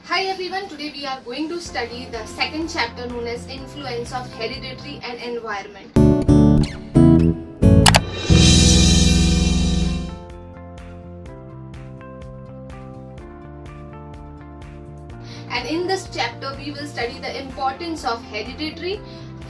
Hi everyone, today we are going to study the second chapter known as Influence of Hereditary and Environment. And in this chapter we will study the importance of hereditary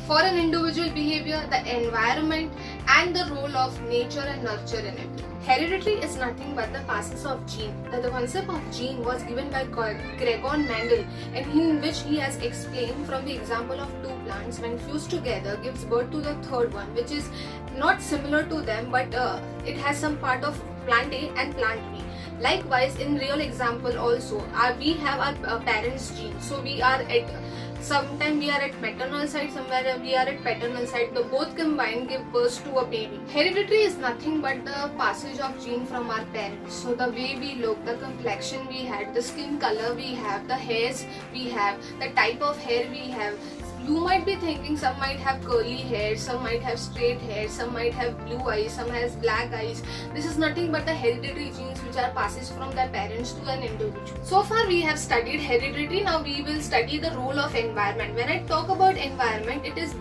for an individual behavior, the environment and the role of nature and nurture in it. Hereditary is nothing but the passage of gene. The concept of gene was given by Gregor Mendel, and in which he has explained from the example of two plants when fused together gives birth to the third one, which is not similar to them, but it has some part of plant A and plant B. Likewise, in real example also, we have our parents' gene. So we are at sometimes we are at maternal side, somewhere we are at paternal side. The both combined give birth to a baby. Hereditary is nothing but the passage of gene from our parents. So the way we look, the complexion we had, the skin color we have, the hairs we have, the type of hair we have. You might be thinking some might have curly hair, some might have straight hair, some might have blue eyes, some has black eyes. This is nothing but the hereditary genes which are passed from their parents to an individual. So far we have studied hereditary, now we will study the role of environment. When I talk about environment, it's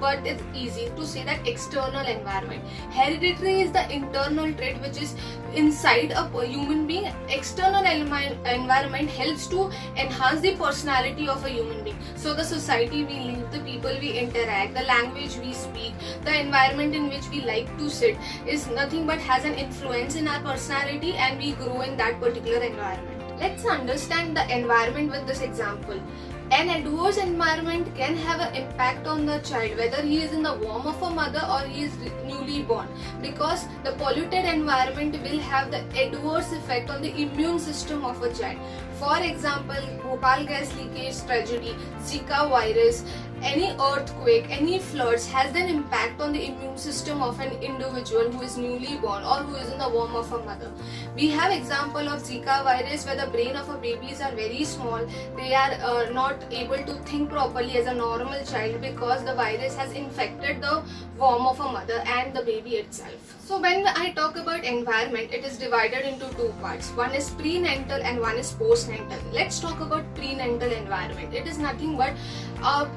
easy to say that external environment. Hereditary is the internal trait which is inside a human being. External environment helps to enhance the personality of a human being. So the society we live, the people we interact, the language we speak, the environment in which we like to sit is nothing but has an influence in our personality, and we grow in that particular environment. Let's understand the environment with this example. An adverse environment can have an impact on the child, whether he is in the womb of a mother or he is newly born, because the polluted environment will have the adverse effect on the immune system of a child. For example, Bhopal gas leakage tragedy, Zika virus, any earthquake, any floods has an impact on the immune system of an individual who is newly born or who is in the womb of a mother. We have example of Zika virus where the brain of a babies are very small. They are not able to think properly as a normal child because the virus has infected the womb of a mother and the baby itself. So when I talk about environment, it is divided into two parts. One is prenatal and one is postnatal. Let's talk about prenatal environment. It is nothing but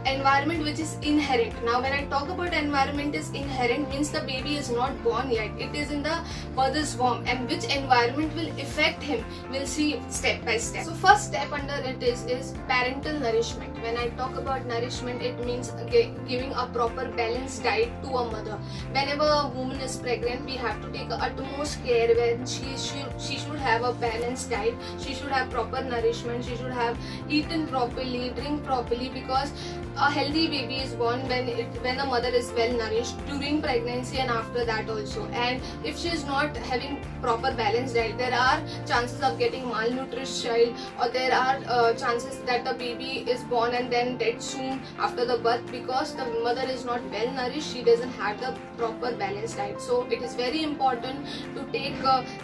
environment which is inherent. Now when I talk about environment is inherent means the baby is not born yet. It is in the mother's womb, and which environment will affect him we'll see step by step. So first step under it is parental nourishment. When I talk about nourishment, it means giving a proper balanced diet to a mother. Whenever a woman is pregnant, we have to take utmost care when she should have a balanced diet. She should have proper nourishment. She should have eaten properly, drink properly, because a healthy baby is born when the mother is well nourished during pregnancy and after that also. And if she is not having proper balanced diet, there are chances of getting malnourished child, or there are chances that the baby is born and then dead soon after the birth because the mother is not well nourished. She doesn't have the proper balanced diet. So it is very important to take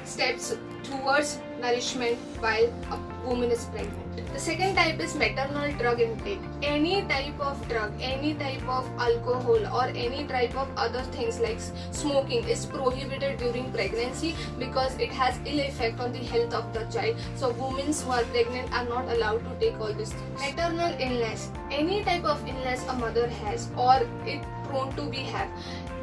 steps towards nourishment while a woman is pregnant. The second type is maternal drug intake. Any type of drug, any type of alcohol or any type of other things like smoking is prohibited during pregnancy because it has ill effect on the health of the child. So women who are pregnant are not allowed to take all these things. Maternal illness. Any type of illness a mother has or it prone to be have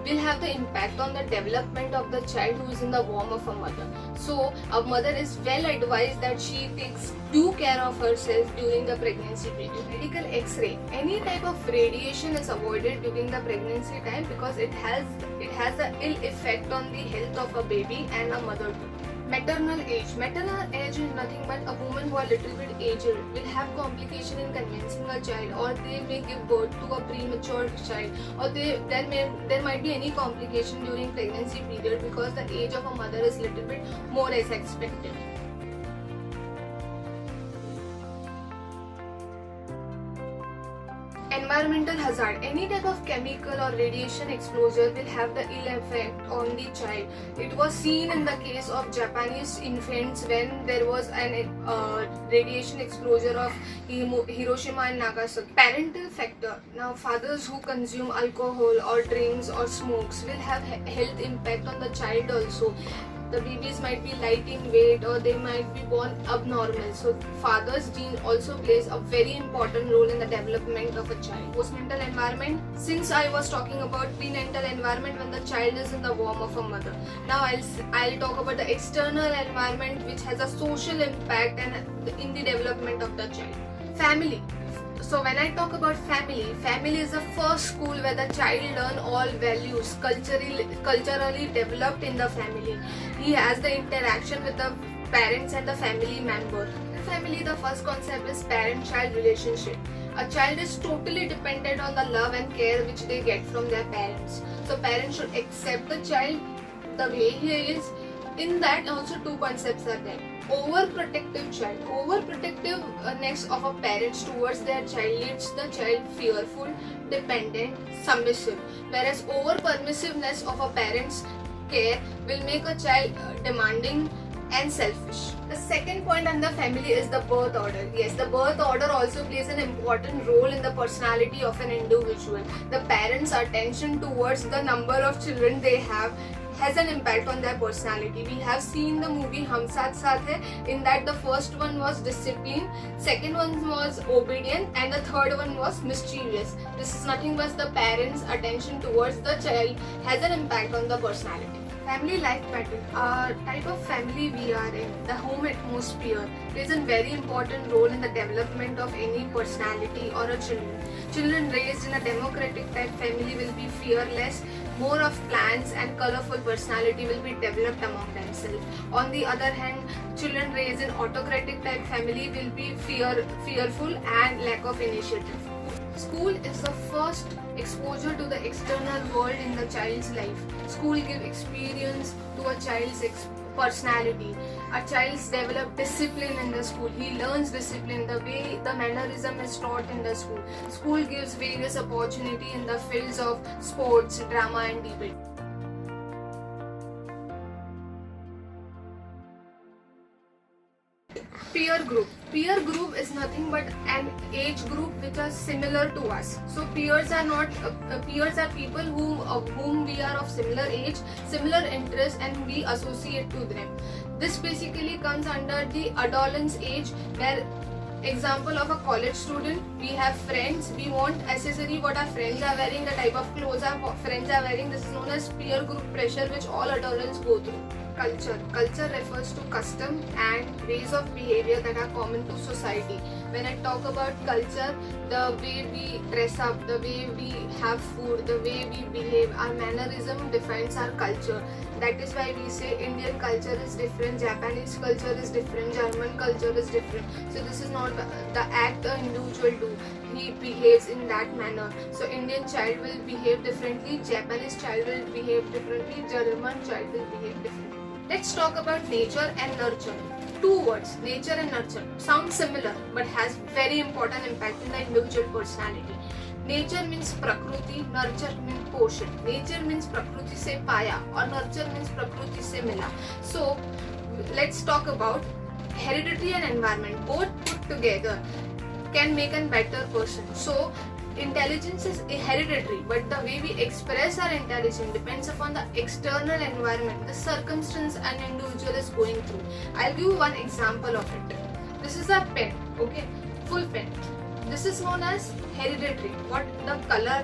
will have the impact on the development of the child who is in the womb of a mother. So a mother is well advised that she takes due care of herself during the pregnancy period. Medical X-ray. Any type of radiation is avoided during the pregnancy time because it has an ill effect on the health of a baby and a mother too. Maternal age. Maternal age is nothing but a woman who are little bit aged will have complication in conceiving a child, or they may give birth to a premature child, or there might be any complication during pregnancy period because the age of a mother is little bit more as expected. Environmental hazard. Any type of chemical or radiation exposure will have the ill effect on the child. It was seen in the case of Japanese infants when there was an radiation exposure of Hiroshima and Nagasaki. Parental factor. Now fathers who consume alcohol or drinks or smokes will have health impact on the child also. The babies might be light in weight or they might be born abnormal. So father's gene also plays a very important role in the development of a child. Postnatal environment, since I was talking about prenatal environment when the child is in the womb of a mother. Now I'll talk about the external environment which has a social impact and in the development of the child. Family. So when I talk about family is the first school where the child learn all values culturally developed in the family. He has the interaction with the parents and the family member. In family, the first concept is parent-child relationship. A child is totally dependent on the love and care which they get from their parents. So parents should accept the child the way he is. In that also two concepts are there. Overprotective child. Overprotectiveness of a parents towards their child leaves the child fearful, dependent, submissive. Whereas over-permissiveness of a parent's care will make a child demanding and selfish. The second point under family is the birth order. Yes, the birth order also plays an important role in the personality of an individual. The parents' attention towards the number of children they have has an impact on their personality. We have seen the movie Hum Saath Saath Hai. In that the first one was discipline, second one was obedient, and the third one was mischievous. This is nothing but the parents' attention towards the child has an impact on the personality. Family life pattern. Type of family we are in, the home atmosphere plays a very important role in the development of any personality or a children. Children raised in a democratic type family will be fearless, more of plans and colorful personality will be developed among themselves. On the other hand, children raised in autocratic type family will be fearful and lack of initiative. School is the first exposure to the external world in the child's life. School gives experience to a child's personality. A child's develop discipline in the school. He learns discipline, the way the mannerism is taught in the school. School gives various opportunity in the fields of sports, drama and debate. Peer group. Peer group is nothing but an age group which are similar to us. So peers are not peers are people whom we are of similar age, similar interests, and we associate to them. This basically comes under the adolescence age, where example of a college student, we have friends, we want accessory what our friends are wearing, the type of clothes our friends are wearing. This is known as peer group pressure which all adolescents go through. Culture. Culture refers to custom and ways of behavior that are common to society. When I talk about culture, the way we dress up, the way we have food, the way we behave, our mannerism defines our culture. That is why we say Indian culture is different, Japanese culture is different, German culture is different. So this is not the act an individual do. He behaves in that manner. So Indian child will behave differently, Japanese child will behave differently, German child will behave differently. Let's talk about nature and nurture. Two words, nature and nurture, sound similar but has very important impact in the individual personality. Nature means Prakruti, nurture means portion. Nature means Prakruti se paya or nurture means Prakruti se mila. So let's talk about hereditary and environment. Both put together can make a better person. So intelligence is hereditary, but the way we express our intelligence depends upon the external environment, the circumstance an individual is going through. I'll give you one example of it. This is a pen, okay, full pen. This is known as hereditary. What the color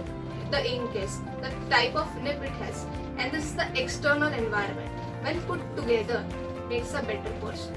the ink is, the type of nib it has, and this is the external environment. When put together, makes a better person.